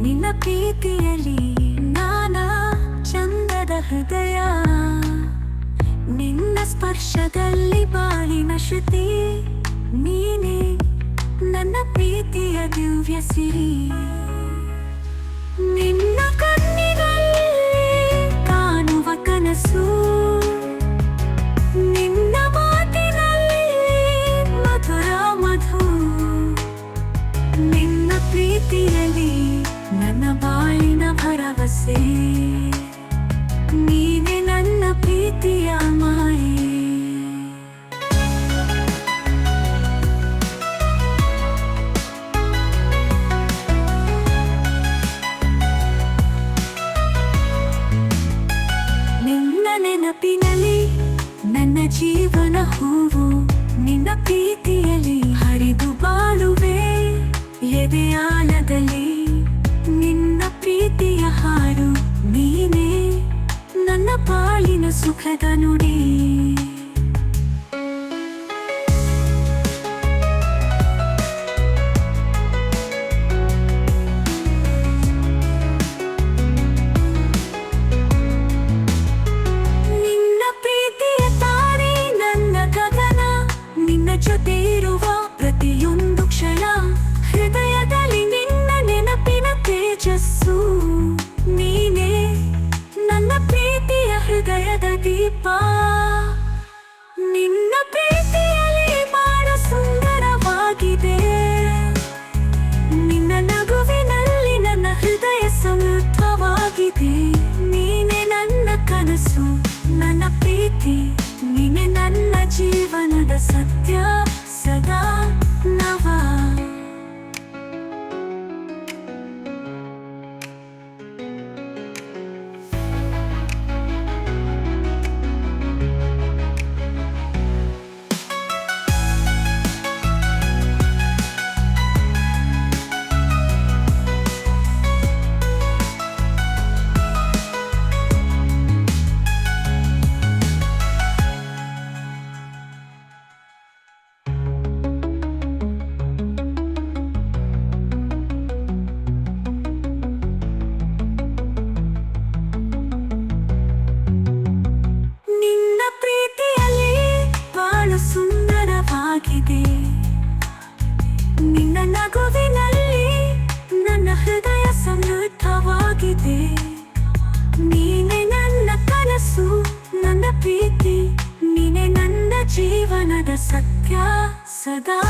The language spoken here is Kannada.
ನಿನ್ನ ಪ್ರೀತಿಯಲ್ಲಿ ನಾನಾ ಚಂದದ ಹೃದಯ, ನಿನ್ನ ಸ್ಪರ್ಶದಲ್ಲಿ ಬಾಳಿನ ಶ್ರುತಿ, ನೀನೇ ನನ್ನ ಪ್ರೀತಿಯ ದಿವ್ಯ ಸಿರಿ. ನಿನ್ನ ಕಣ್ಣಿನಲ್ಲಿ ಕಾಣುವ ಕನಸು, ನಿನ್ನ ಮಾತಿನಲ್ಲಿ ಮಧುರ ಮಧು, ನಿನ್ನ ಪ್ರೀತಿಯಲ್ಲಿ ನನ್ನ ಬಾಳಿನ ಭರವಸೆ, ನೀನೆ ನನ್ನ ಪ್ರೀತಿಯ ಮಾಯೆ. ನಿನ್ನ ನೆನಪಿನಲ್ಲಿ ನನ್ನ ಜೀವನ ಹೂವು, ನಿನ್ನ ಪ್ರೀತಿಯಲ್ಲಿ ಹರಿದು ಬಾಳುವೆ ಎದೆಯಾಳದಲ್ಲಿ. ನಿನ್ನ ಪ್ರೀತಿಯ ಹಾಡು ನೀನೇ ನನ್ನ ಬಾಳಿನ ಸುಖದ ನುಡಿ. ನಿನ್ನ ಪ್ರೀತಿಯ ತಾರೆ ನನ್ನ ಗಗನ, ನಿನ್ನ ಜೊತೆ ಇರುವ ಪ್ರತಿಯೊಂದು ಕ್ಷಣ, ಹೃದಯದಲ್ಲಿ ನಿನ್ನ ನೆನಪಿನ ತೇಜಸ್ಸು, ನೀನೇ ನನ್ನ ಪ್ರೀತಿಯ ಹೃದಯದ ದೀಪ. ನಿನ್ನ ಪ್ರೀತಿಯಲ್ಲಿ ಬಾಳ ಸುಂದರವಾಗಿದೆ, ನಿನ್ನ ನಗುವಿನಲ್ಲಿ ನನ್ನ ಹೃದಯ ಸಮೃದ್ಧವಾಗಿದೆ. ನೀನೆ ನನ್ನ ಕನಸು, ನನ್ನ ಪ್ರೀತಿ, ನೀನೆ ನನ್ನ ಜೀವನದ ಸತ್ಯ ಸದಾ ನವ. ಸುಂದರವಾಗಿದೆ, ನಿನ್ನ ನಗುವಿನಲ್ಲಿ ನನ್ನ ಹೃದಯ ಸಮೃದ್ಧವಾಗಿದೆ. ನೀನೆ ನನ್ನ ಕನಸು, ನನ್ನ ಪ್ರೀತಿ, ನೀನೆ ನನ್ನ ಜೀವನದ ಸತ್ಯ ಸದಾ.